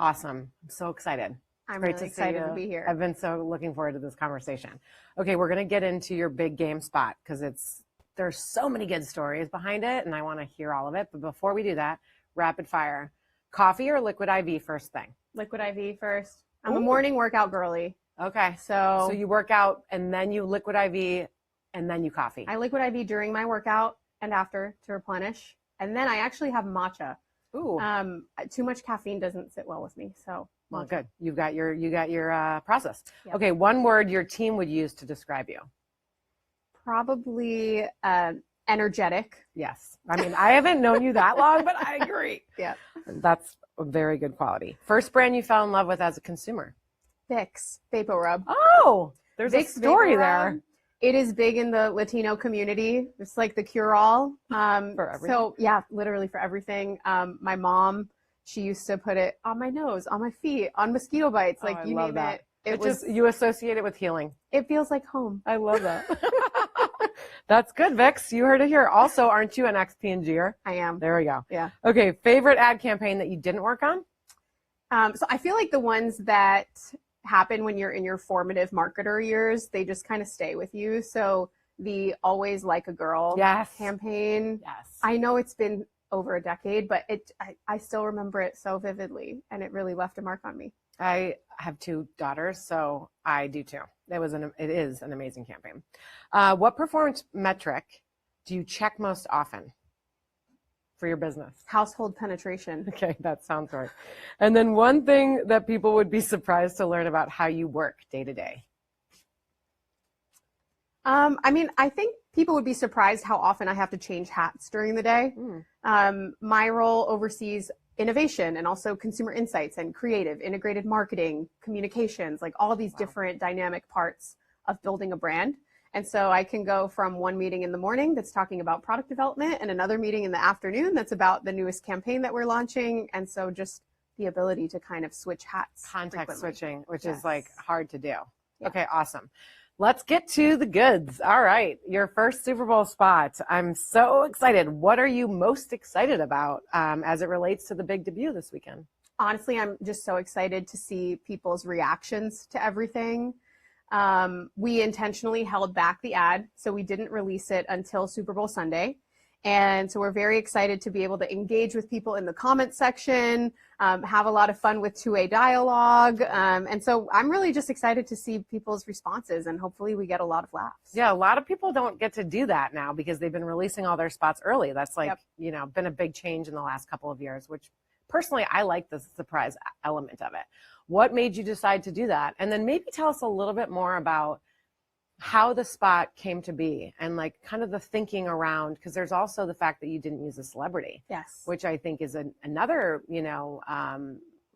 Awesome. I'm so excited. I'm really excited to be here. I've been so looking forward to this conversation. Okay, we're going to get into your big game spot because there's so many good stories behind it, and I want to hear all of it. But before we do that, rapid fire. Coffee or liquid IV first thing? Liquid IV first. I'm a morning workout girly. Okay. So you work out and then you liquid IV and then you coffee. I liquid IV during my workout and after to replenish. And then I actually have matcha. Ooh. Too much caffeine doesn't sit well with me. So well, good. You got your process. Yep. Okay. One word your team would use to describe you. Probably energetic. Yes. I mean, I haven't known you that long, but I agree. Yeah. That's a very good quality. First brand you fell in love with as a consumer? Vicks VapoRub. Oh, there's Vicks a story VapoRub. there. It is big in the Latino community. It's like the cure-all. For everything. So yeah, literally for everything. My mom, she used to put it on my nose, on my feet, on mosquito bites, like you name it. You associate it with healing. It feels like home. I love that. That's good, Vicks. You heard it here. Also, aren't you an ex-P&Ger? I am. There we go. Yeah. Okay, favorite ad campaign that you didn't work on? So I feel like the ones that happen when you're in your formative marketer years, they just kind of stay with you. So the Always Like a Girl campaign. Yes. I know it's been over a decade, but I still remember it so vividly, and it really left a mark on me. I have 2 daughters, so I do too. It is an amazing campaign. What performance metric do you check most often for your business? Household penetration. Okay, that sounds right. And then one thing that people would be surprised to learn about how you work day to day. I mean, I think people would be surprised how often I have to change hats during the day. My role oversees innovation and also consumer insights and creative, integrated marketing, communications, like all these different dynamic parts of building a brand. And so I can go from one meeting in the morning that's talking about product development and another meeting in the afternoon that's about the newest campaign that we're launching. And so just the ability to kind of switch hats. Context switching, which Yes. is like hard to do. Yeah. Okay, awesome. Let's get to the goods. All right, your first Super Bowl spot. I'm so excited. What are you most excited about as it relates to the big debut this weekend? Honestly, I'm just so excited to see people's reactions to everything. We intentionally held back the ad, so we didn't release it until Super Bowl Sunday. And so we're very excited to be able to engage with people in the comment section, have a lot of fun with two-way dialogue. And so I'm really just excited to see people's responses, and hopefully we get a lot of laughs. Yeah, a lot of people don't get to do that now because they've been releasing all their spots early. That's like, been a big change in the last couple of years, which personally, I like the surprise element of it. What made you decide to do that? And then maybe tell us a little bit more about how the spot came to be and like kind of the thinking around, because there's also the fact that you didn't use a celebrity. Yes. Which I think is another,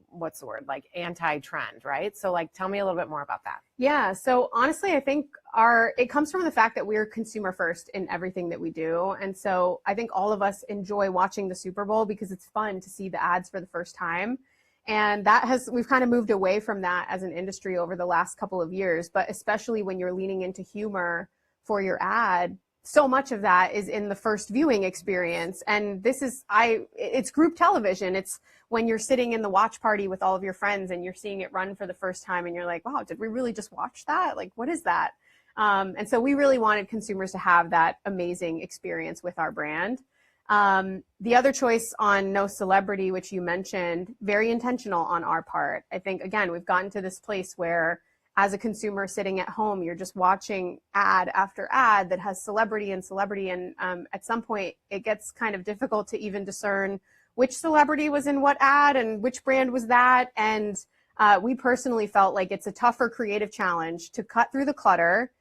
what's the word, like anti-trend, right? So like, tell me a little bit more about that. Yeah. So honestly, I think it comes from the fact that we're consumer first in everything that we do. And so I think all of us enjoy watching the Super Bowl because it's fun to see the ads for the first time. And we've kind of moved away from that as an industry over the last couple of years, but especially when you're leaning into humor for your ad, so much of that is in the first viewing experience. And it's group television. It's when you're sitting in the watch party with all of your friends and you're seeing it run for the first time and you're like, wow, did we really just watch that? Like, what is that? And so we really wanted consumers to have that amazing experience with our brand. The other choice on no celebrity, which you mentioned, very intentional on our part. I think, again, we've gotten to this place where as a consumer sitting at home, you're just watching ad after ad that has celebrity. And at some point it gets kind of difficult to even discern which celebrity was in what ad and which brand was that. And we personally felt like it's a tougher creative challenge to cut through the clutter,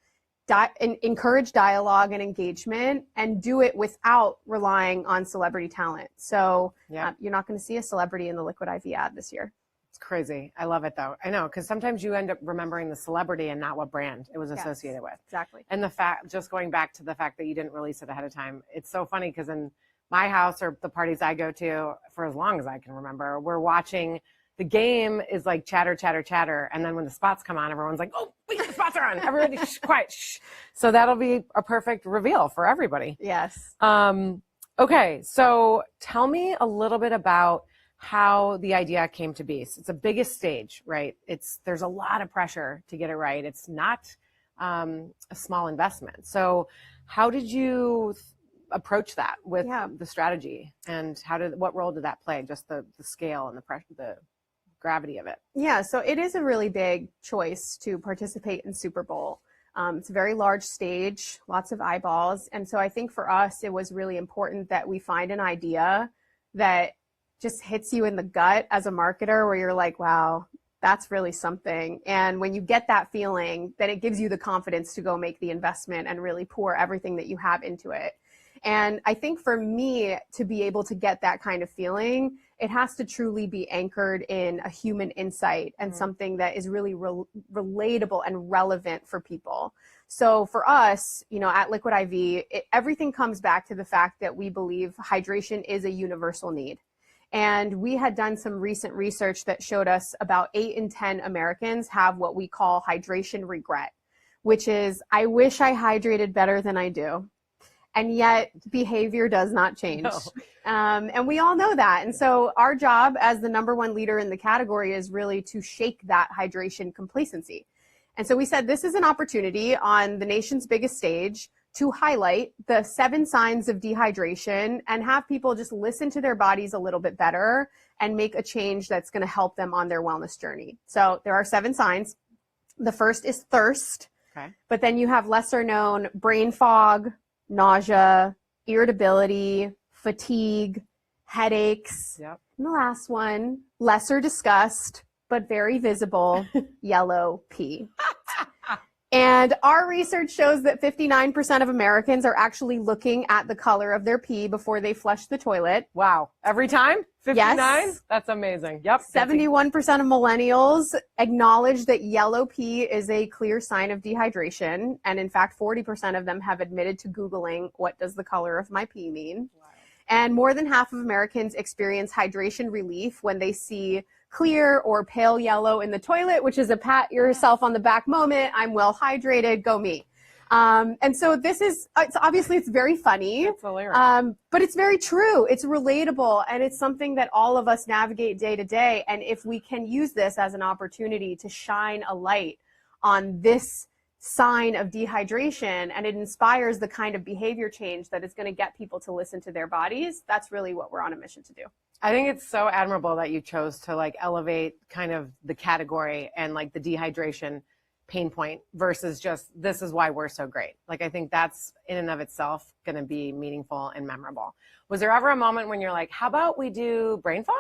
encourage dialogue and engagement, and do it without relying on celebrity talent. So you're not going to see a celebrity in the Liquid IV ad this year. It's crazy. I love it though. I know, because sometimes you end up remembering the celebrity and not what brand it was associated with. Exactly. And just going back to the fact that you didn't release it ahead of time, it's so funny because in my house or the parties I go to for as long as I can remember, we're watching. The game is like chatter, chatter, chatter. And then when the spots come on, everyone's like, oh, wait, the spots are on. Everybody quiet. Shh. So that'll be a perfect reveal for everybody. Yes. Okay. So tell me a little bit about how the idea came to be. So it's the biggest stage, right? There's a lot of pressure to get it right. It's not a small investment. So how did you approach that with the strategy, and what role did that play? Just the scale and the pressure, the gravity of it. Yeah, so it is a really big choice to participate in Super Bowl. It's a very large stage, lots of eyeballs. And so I think for us, it was really important that we find an idea that just hits you in the gut as a marketer, where you're like, wow, that's really something. And when you get that feeling, then it gives you the confidence to go make the investment and really pour everything that you have into it. And I think for me to be able to get that kind of feeling, it has to truly be anchored in a human insight and something that is really relatable and relevant for people. So for us, at Liquid IV, everything comes back to the fact that we believe hydration is a universal need. And we had done some recent research that showed us about 8 in 10 Americans have what we call hydration regret, which is, I wish I hydrated better than I do. And yet behavior does not change. No. And we all know that. And so our job as the #1 leader in the category is really to shake that hydration complacency. And so we said, this is an opportunity on the nation's biggest stage to highlight the 7 signs of dehydration and have people just listen to their bodies a little bit better and make a change that's going to help them on their wellness journey. So there are 7 signs. The first is thirst. Okay. But then you have lesser known brain fog, nausea, irritability, fatigue, headaches. Yep. And the last one, lesser disgust, but very visible, yellow pee. And our research shows that 59% of Americans are actually looking at the color of their pee before they flush the toilet. Wow. Every time? 59? Yes. That's amazing. Yep. 71% of millennials acknowledge that yellow pee is a clear sign of dehydration. And in fact, 40% of them have admitted to Googling, what does the color of my pee mean? Wow. And more than half of Americans experience hydration relief when they see clear or pale yellow in the toilet, which is a pat yourself on the back moment. I'm well hydrated, go me. And so it's very funny, but it's very true. It's relatable, and it's something that all of us navigate day to day. And if we can use this as an opportunity to shine a light on this sign of dehydration, and it inspires the kind of behavior change that is going to get people to listen to their bodies, that's really what we're on a mission to do. I think it's so admirable that you chose to elevate kind of the category and the dehydration pain point versus just, this is why we're so great. I think that's in and of itself going to be meaningful and memorable. Was there ever a moment when you're like, how about we do brain fog?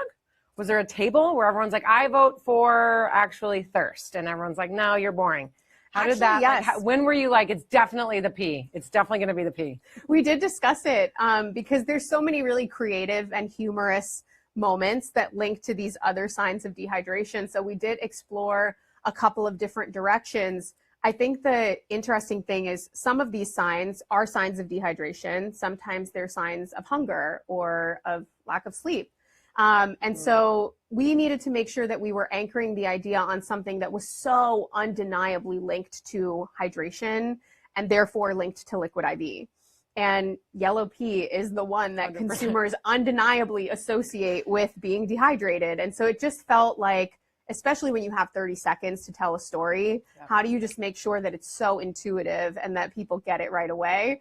Was there a table where everyone's like, I vote for actually thirst, and everyone's like, no, you're boring? How did that, yes. When were you like, it's definitely the pee. It's definitely going to be the pee. We did discuss it because there's so many really creative and humorous moments that link to these other signs of dehydration. So we did explore a couple of different directions. I think the interesting thing is some of these signs are signs of dehydration. Sometimes they're signs of hunger or of lack of sleep. And so we needed to make sure that we were anchoring the idea on something that was so undeniably linked to hydration and therefore linked to Liquid IV. And yellow pee is the one that 100%. Consumers undeniably associate with being dehydrated. And so it just felt like, especially when you have 30 seconds to tell a story, how do you just make sure that it's so intuitive and that people get it right away?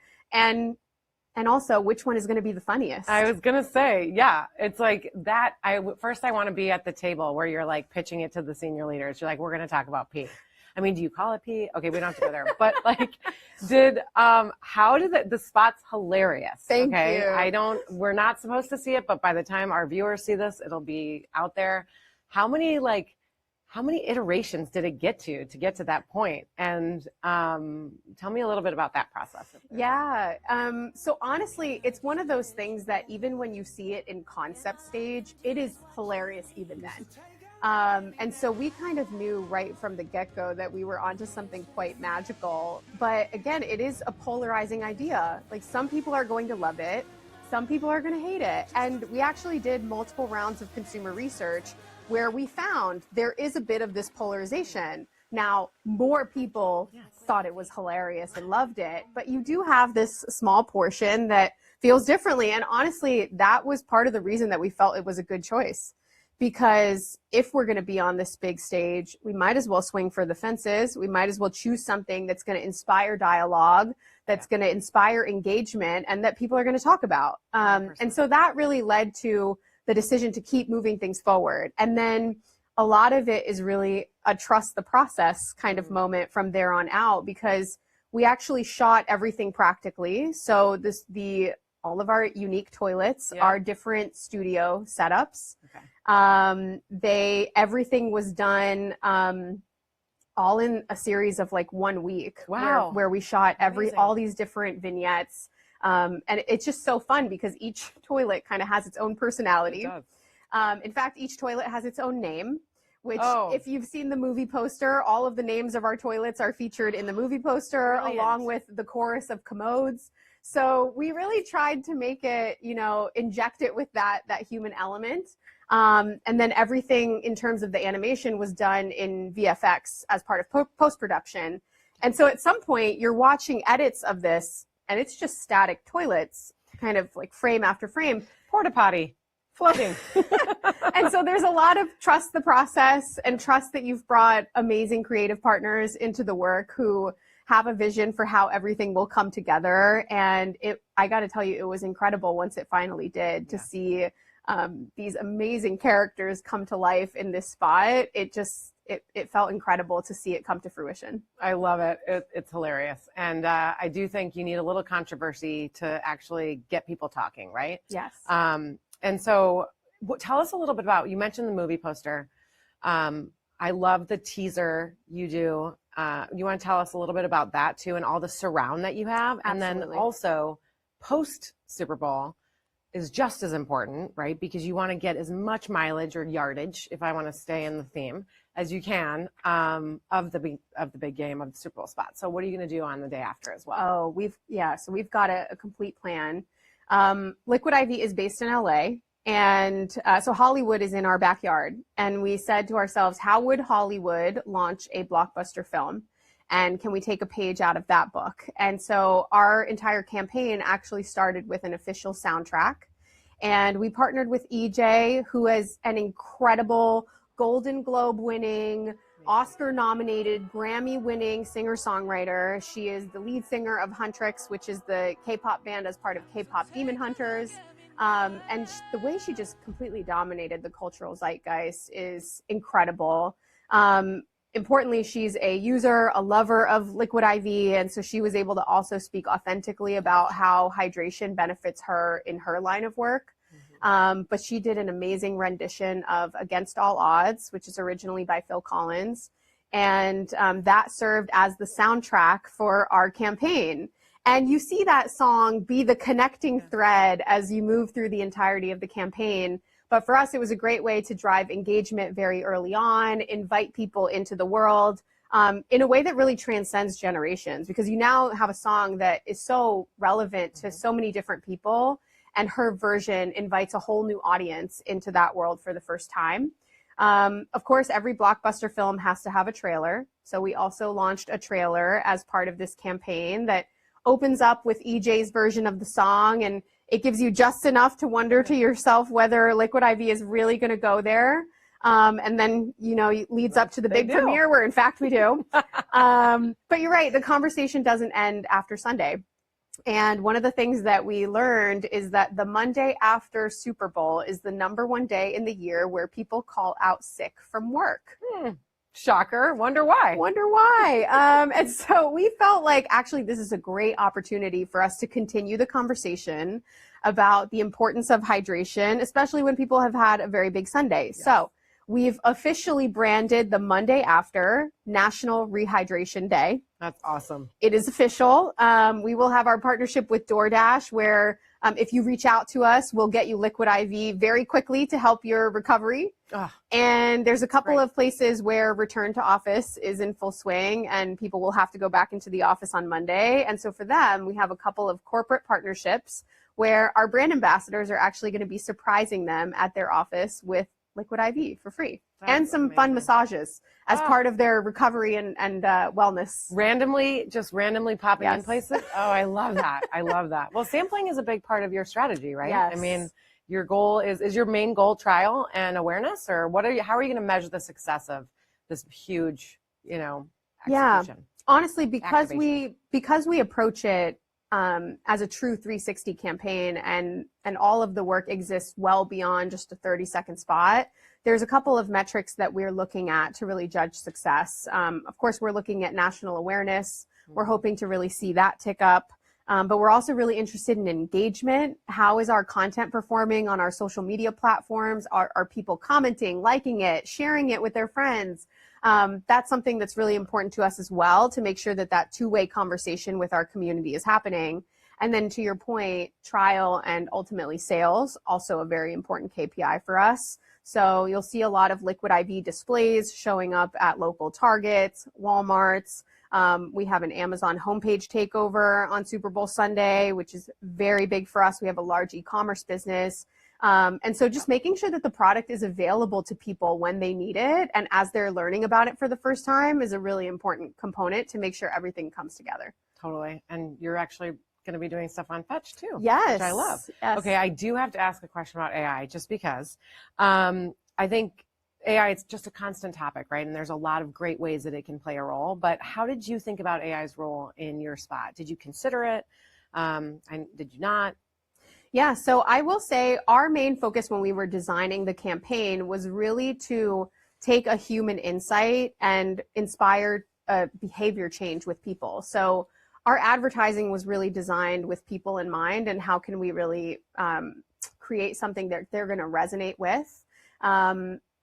And also, which one is going to be the funniest? I was going to say, yeah, it's like that. First, I want to be at the table where you're pitching it to the senior leaders. You're like, we're going to talk about pee. I mean, do you call it pee? Okay, we don't have to go there. But how did the spot's hilarious? Thank you. We're not supposed to see it, but by the time our viewers see this, it'll be out there. How many iterations did it get to that point? And tell me a little bit about that process. Yeah. So honestly, it's one of those things that even when you see it in concept stage, it is hilarious even then. And so we kind of knew right from the get-go that we were onto something quite magical. But again, it is a polarizing idea. Some people are going to love it. Some people are going to hate it. And we actually did multiple rounds of consumer research where we found there is a bit of this polarization. Now, more people thought it was hilarious and loved it, but you do have this small portion that feels differently. And honestly, that was part of the reason that we felt it was a good choice. because if we're going to be on this big stage, we might as well swing for the fences. We might as well choose something that's going to inspire dialogue, that's going to inspire engagement, and that people are going to talk about. And so that really led to the decision to keep moving things forward. And then a lot of it is really a trust the process kind of moment from there on out, because we actually shot everything practically. So all of our unique toilets are different studio setups. Okay. Everything was done all in a series of like 1 week. Wow. Where we shot all these different vignettes. And it's just so fun because each toilet kind of has its own personality. It does. In fact, each toilet has its own name, which if you've seen the movie poster, all of the names of our toilets are featured in the movie poster. Brilliant. Along with the chorus of commodes. So we really tried to make it, inject it with that human element. And then everything in terms of the animation was done in VFX as part of post-production. And so at some point you're watching edits of this and it's just static toilets, kind of like frame after frame. Porta potty. Floating. And so there's a lot of trust the process and trust that you've brought amazing creative partners into the work who have a vision for how everything will come together. And I got to tell you, it was incredible once it finally did to see these amazing characters come to life in this spot. It felt incredible to see it come to fruition. I love it. It's hilarious. And I do think you need a little controversy to actually get people talking, right? Yes. And so tell us a little bit about, you mentioned the movie poster. I love the teaser you do. You want to tell us a little bit about that too, and all the surround that you have? Absolutely. And then also post Super Bowl is just as important, right? Because you want to get as much mileage or yardage, if I want to stay in the theme, as you can of the big game, of the Super Bowl spot. So what are you going to do on the day after as well? Oh, so we've got a complete plan. Liquid IV is based in LA. And so Hollywood is in our backyard. And we said to ourselves, how would Hollywood launch a blockbuster film? And can we take a page out of that book? And so our entire campaign actually started with an official soundtrack. And we partnered with EJ, who is an incredible Golden Globe winning, Oscar nominated, Grammy winning singer-songwriter. She is the lead singer of Huntrix, which is the K-pop band as part of K-pop Demon Hunters. And the way she just completely dominated the cultural zeitgeist is incredible. Importantly, she's a user, a lover of Liquid IV, and so she was able to also speak authentically about how hydration benefits her in her line of work. But she did an amazing rendition of Against All Odds, which is originally by Phil Collins, and that served as the soundtrack for our campaign. And you see that song be the connecting thread as you move through the entirety of the campaign. But for us, it was a great way to drive engagement very early on, invite people into the world in a way that really transcends generations, because you now have a song that is so relevant to so many different people, and her version invites a whole new audience into that world for the first time. Of course, every blockbuster film has to have a trailer. So we also launched a trailer as part of this campaign that opens up with EJ's version of the song, and it gives you just enough to wonder to yourself whether Liquid IV is really going to go there. And then, leads up to the big premiere where in fact we do. But you're right, the conversation doesn't end after Sunday. And one of the things that we learned is that the Monday after Super Bowl is the #1 day in the year where people call out sick from work. Shocker. Wonder why. And so we felt like actually this is a great opportunity for us to continue the conversation about the importance of hydration, especially when people have had a very big Sunday. Yes. So we've officially branded the Monday after National Rehydration Day. That's awesome. It is official. We will have our partnership with DoorDash where if you reach out to us, we'll get you Liquid IV very quickly to help your recovery. And there's a couple of places where return to office is in full swing and people will have to go back into the office on Monday. And so for them, we have a couple of corporate partnerships where our brand ambassadors are actually going to be surprising them at their office with Liquid IV for free. That's and some amazing. Fun massages as part of their recovery and wellness. Randomly popping in places. Oh, I love that. I love that. Well, sampling is a big part of your strategy, right? Yes. I mean, your goal is your main goal trial and awareness, or how are you going to measure the success of this huge, execution? Yeah, honestly, because we approach it as a true 360 campaign, and all of the work exists well beyond just a 30-second spot. There's a couple of metrics that we're looking at to really judge success. Of course, we're looking at national awareness. We're hoping to really see that tick up. But we're also really interested in engagement. How is our content performing on our social media platforms? Are people commenting, liking it, sharing it with their friends? That's something that's really important to us as well, to make sure that that two-way conversation with our community is happening. And then to your point, trial and ultimately sales, also a very important KPI for us. So you'll see a lot of Liquid IV displays showing up at local Targets, Walmarts. We have an Amazon homepage takeover on Super Bowl Sunday, which is very big for us. We have a large e-commerce business. And so just making sure that the product is available to people when they need it and as they're learning about it for the first time is a really important component to make sure everything comes together. Totally. And you're actually going to be doing stuff on Fetch too. Yes. Which I love. Yes. Okay, I do have to ask a question about AI just because I think AI, it's just a constant topic, right? And there's a lot of great ways that it can play a role. But how did you think about AI's role in your spot? Did you consider it? And did you not? Yeah, so I will say our main focus when we were designing the campaign was really to take a human insight and inspire a behavior change with people. So our advertising was really designed with people in mind, and how can we really create something that they're going to resonate with.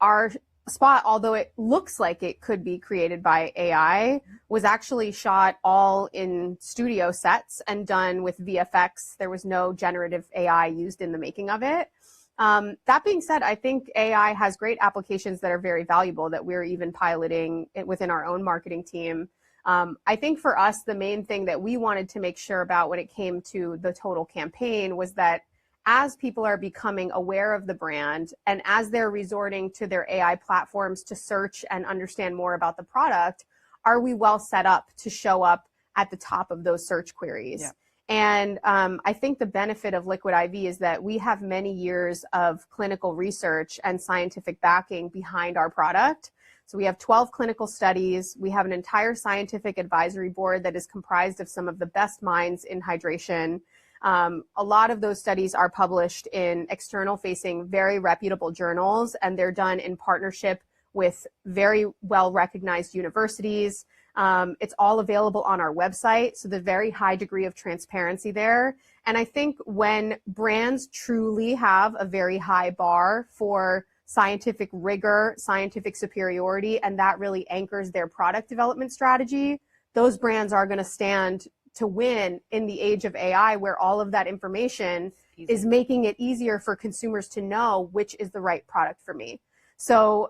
Our spot, although it looks like it could be created by AI, was actually shot all in studio sets and done with VFX. There was no generative AI used in the making of it. That being said, I think AI has great applications that are very valuable that we're even piloting it within our own marketing team. I think for us, the main thing that we wanted to make sure about when it came to the total campaign was that as people are becoming aware of the brand and as they're resorting to their AI platforms to search and understand more about the product, are we well set up to show up at the top of those search queries? Yeah. And I think the benefit of Liquid IV is that we have many years of clinical research and scientific backing behind our product. So we have 12 clinical studies. We have an entire scientific advisory board that is comprised of some of the best minds in hydration. A lot of those studies are published in external-facing, very reputable journals, and they're done in partnership with very well-recognized universities. It's all available on our website, so the very high degree of transparency there. And I think when brands truly have a very high bar for scientific rigor, scientific superiority, and that really anchors their product development strategy, those brands are going to stand to win in the age of AI, where all of that information is making it easier for consumers to know which is the right product for me. So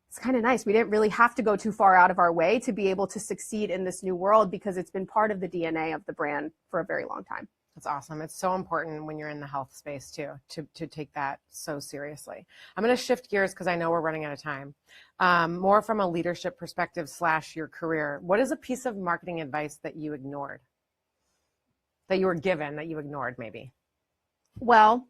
it's kind of nice. We didn't really have to go too far out of our way to be able to succeed in this new world because it's been part of the DNA of the brand for a very long time. That's awesome. It's so important when you're in the health space too, to take that so seriously. I'm going to shift gears because I know we're running out of time. More from a leadership perspective / your career. What is a piece of marketing advice that you ignored? That you were given that you ignored maybe? Well,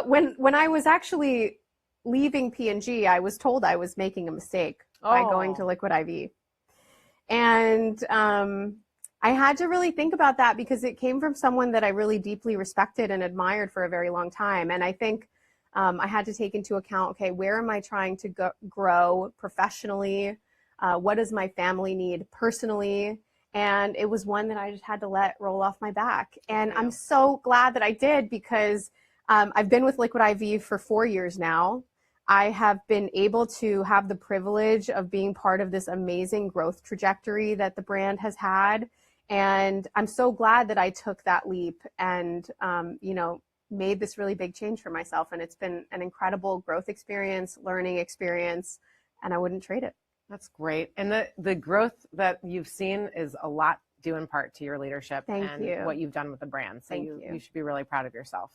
when I was actually leaving P&G, I was told I was making a mistake by going to Liquid IV. And I had to really think about that because it came from someone that I really deeply respected and admired for a very long time. And I think I had to take into account, okay, where am I trying to grow professionally? What does my family need personally? And it was one that I just had to let roll off my back. And I'm so glad that I did because I've been with Liquid IV for 4 years now. I have been able to have the privilege of being part of this amazing growth trajectory that the brand has had. And I'm so glad that I took that leap and, made this really big change for myself. And it's been an incredible growth experience, learning experience, and I wouldn't trade it. That's great. And the growth that you've seen is a lot due in part to your leadership and what you've done with the brand. So you should be really proud of yourself.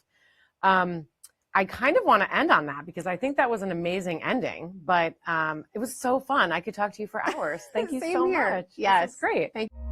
I kind of want to end on that because I think that was an amazing ending, but it was so fun. I could talk to you for hours. Thank you so much. Yes. Great. Thank you.